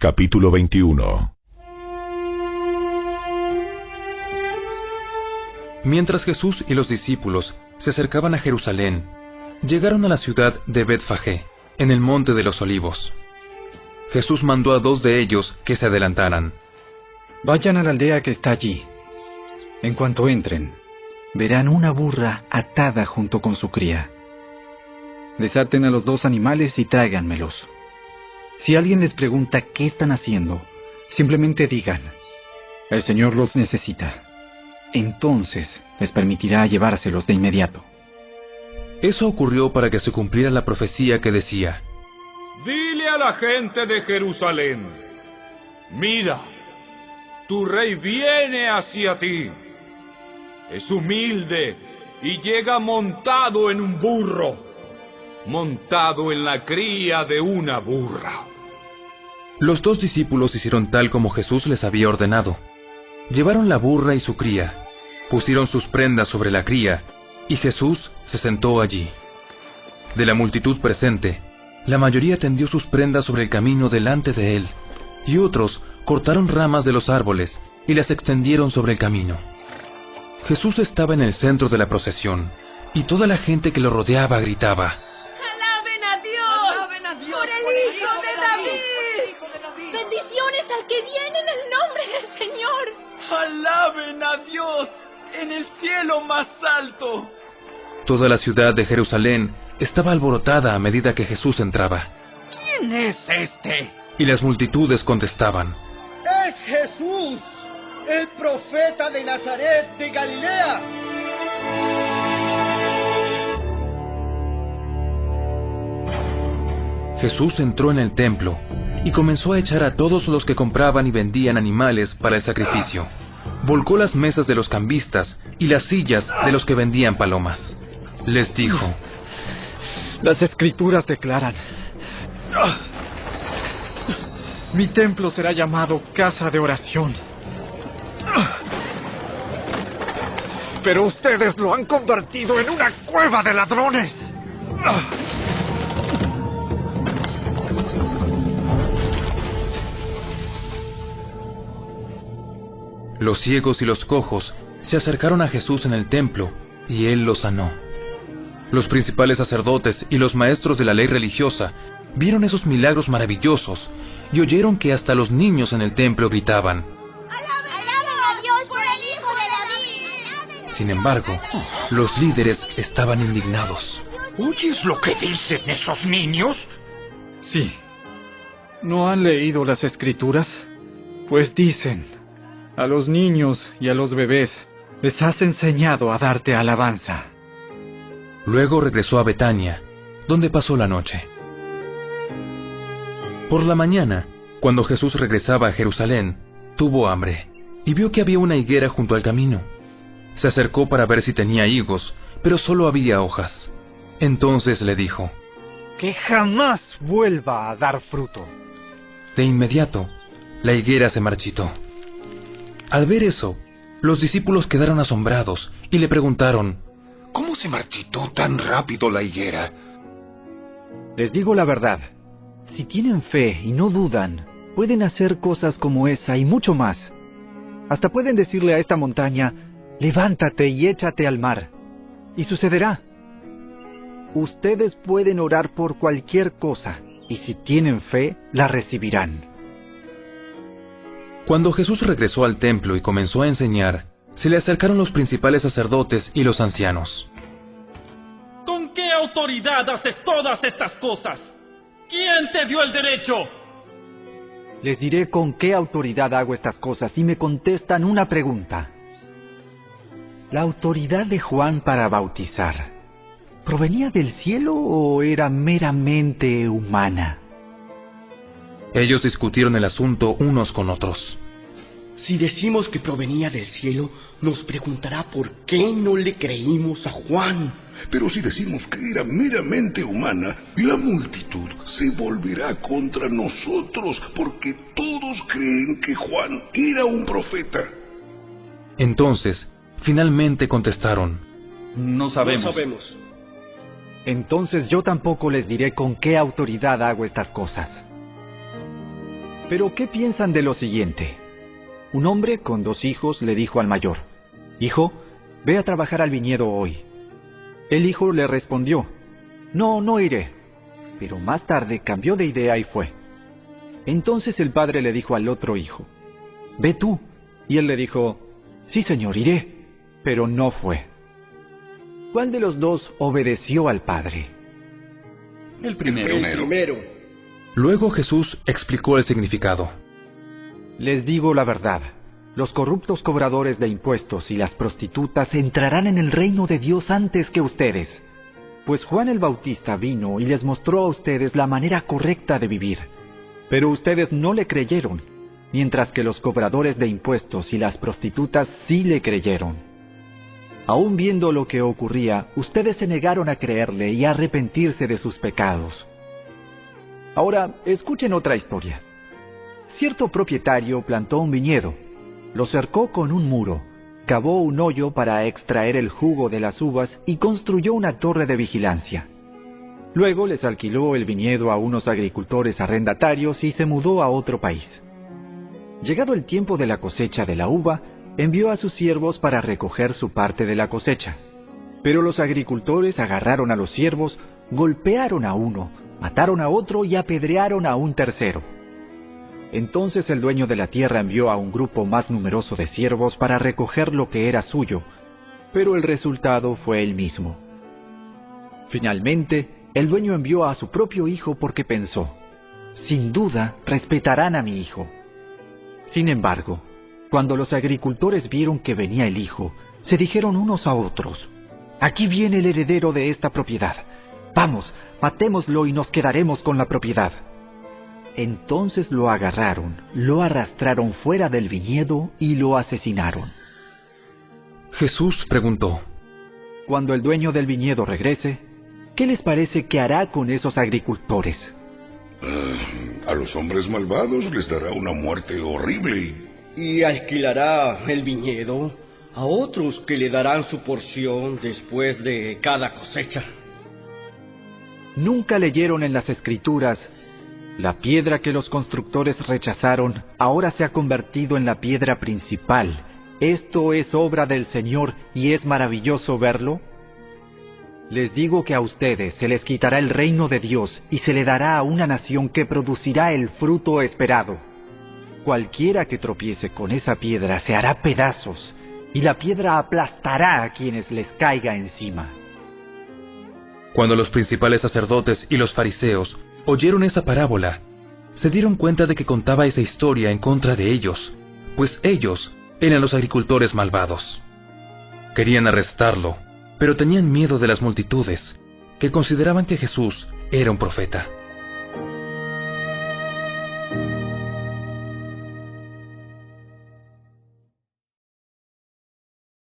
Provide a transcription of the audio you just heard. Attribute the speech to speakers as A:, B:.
A: Capítulo 21.
B: Mientras Jesús y los discípulos se acercaban a Jerusalén, llegaron a la ciudad de Betfagé, en el monte de los Olivos. Jesús mandó a 2 de ellos que se adelantaran.
C: Vayan a la aldea que está allí. En cuanto entren, verán una burra atada junto con su cría. Desaten a los 2 animales y tráiganmelos. Si alguien les pregunta qué están haciendo, simplemente digan: el Señor los necesita. Entonces les permitirá llevárselos de inmediato.
B: Eso ocurrió para que se cumpliera la profecía que decía:
D: Dile a la gente de Jerusalén: mira, tu rey viene hacia ti. Es humilde y llega montado en un burro, montado en la cría de una burra.
B: Los 2 discípulos hicieron tal como Jesús les había ordenado. Llevaron la burra y su cría, pusieron sus prendas sobre la cría, y Jesús se sentó allí. De la multitud presente, la mayoría tendió sus prendas sobre el camino delante de él, y otros cortaron ramas de los árboles y las extendieron sobre el camino. Jesús estaba en el centro de la procesión, y toda la gente que lo rodeaba gritaba:
E: ¡Alaben a Dios! ¡Alaben a Dios! ¡Por el Hijo de David! ¡Bendiciones al que viene en el nombre del Señor!
F: ¡Alaben a Dios en el cielo más alto!
B: Toda la ciudad de Jerusalén estaba alborotada a medida que Jesús entraba.
F: ¿Quién es este?
B: Y las multitudes contestaban:
G: ¡Es Jesús, el profeta de Nazaret de Galilea!
B: Jesús entró en el templo y comenzó a echar a todos los que compraban y vendían animales para el sacrificio. Volcó las mesas de los cambistas y las sillas de los que vendían palomas. Les dijo:
C: Las Escrituras declaran: mi templo será llamado casa de oración. Pero ustedes lo han convertido en una cueva de ladrones.
B: Los ciegos y los cojos se acercaron a Jesús en el templo, y él los sanó. Los principales sacerdotes y los maestros de la ley religiosa vieron esos milagros maravillosos y oyeron que hasta los niños en el templo gritaban:
E: ¡Alaben a Dios por el Hijo de David!
B: Sin embargo, los líderes estaban indignados.
F: ¿Oyes lo que dicen esos niños?
C: Sí. ¿No han leído las Escrituras? Pues dicen: a los niños y a los bebés les has enseñado a darte alabanza.
B: Luego regresó a Betania, donde pasó la noche. Por la mañana, cuando Jesús regresaba a Jerusalén, tuvo hambre y vio que había una higuera junto al camino. Se acercó para ver si tenía higos, pero solo había hojas. Entonces le dijo:
C: Que jamás vuelva a dar fruto.
B: De inmediato, la higuera se marchitó. Al ver eso, los discípulos quedaron asombrados y le preguntaron:
H: ¿Cómo se marchitó tan rápido la higuera?
C: Les digo la verdad. Si tienen fe y no dudan, pueden hacer cosas como esa y mucho más. Hasta pueden decirle a esta montaña: levántate y échate al mar, y sucederá. Ustedes pueden orar por cualquier cosa, y si tienen fe, la recibirán.
B: Cuando Jesús regresó al templo y comenzó a enseñar, se le acercaron los principales sacerdotes y los ancianos.
F: ¿Con qué autoridad haces todas estas cosas? ¿Quién te dio el derecho?
C: Les diré con qué autoridad hago estas cosas si me contestan una pregunta. ¿La autoridad de Juan para bautizar provenía del cielo o era meramente humana?
B: Ellos discutieron el asunto unos con otros.
G: Si decimos que provenía del cielo, nos preguntará por qué no le creímos a Juan.
H: Pero si decimos que era meramente humana, la multitud se volverá contra nosotros, porque todos creen que Juan era un profeta.
B: Entonces, finalmente contestaron:
F: No sabemos.
G: No sabemos.
C: Entonces yo tampoco les diré con qué autoridad hago estas cosas. Pero ¿qué piensan de lo siguiente? Un hombre con 2 hijos le dijo al mayor: «Hijo, ve a trabajar al viñedo hoy». El hijo le respondió: «No iré». Pero más tarde cambió de idea y fue. Entonces el padre le dijo al otro hijo: «Ve tú». Y él le dijo: «Sí, señor, iré». Pero no fue. ¿Cuál de los 2 obedeció al padre?
F: El primero.
G: El primero.
B: Luego Jesús explicó el significado.
C: Les digo la verdad, los corruptos cobradores de impuestos y las prostitutas entrarán en el reino de Dios antes que ustedes. Pues Juan el Bautista vino y les mostró a ustedes la manera correcta de vivir. Pero ustedes no le creyeron, mientras que los cobradores de impuestos y las prostitutas sí le creyeron. Aún viendo lo que ocurría, ustedes se negaron a creerle y a arrepentirse de sus pecados. Ahora, escuchen otra historia. Cierto propietario plantó un viñedo, lo cercó con un muro, cavó un hoyo para extraer el jugo de las uvas y construyó una torre de vigilancia. Luego les alquiló el viñedo a unos agricultores arrendatarios y se mudó a otro país. Llegado el tiempo de la cosecha de la uva, envió a sus siervos para recoger su parte de la cosecha. Pero los agricultores agarraron a los siervos, golpearon a uno, mataron a otro y apedrearon a un tercero. Entonces el dueño de la tierra envió a un grupo más numeroso de siervos para recoger lo que era suyo, pero el resultado fue el mismo. Finalmente, el dueño envió a su propio hijo porque pensó: «Sin duda, respetarán a mi hijo». Sin embargo, cuando los agricultores vieron que venía el hijo, se dijeron unos a otros: «Aquí viene el heredero de esta propiedad. Vamos, matémoslo y nos quedaremos con la propiedad». Entonces lo agarraron, lo arrastraron fuera del viñedo y lo asesinaron.
B: Jesús preguntó:
C: Cuando el dueño del viñedo regrese, ¿qué les parece que hará con esos agricultores?
H: A los hombres malvados les dará una muerte horrible.
G: Y alquilará el viñedo a otros que le darán su porción después de cada cosecha.
C: ¿Nunca leyeron en las Escrituras: la piedra que los constructores rechazaron ahora se ha convertido en la piedra principal? Esto es obra del Señor y es maravilloso verlo. Les digo que a ustedes se les quitará el reino de Dios y se le dará a una nación que producirá el fruto esperado. Cualquiera que tropiece con esa piedra se hará pedazos, y la piedra aplastará a quienes les caiga encima.
B: Cuando los principales sacerdotes y los fariseos oyeron esa parábola, se dieron cuenta de que contaba esa historia en contra de ellos, pues ellos eran los agricultores malvados. Querían arrestarlo, pero tenían miedo de las multitudes, que consideraban que Jesús era un profeta.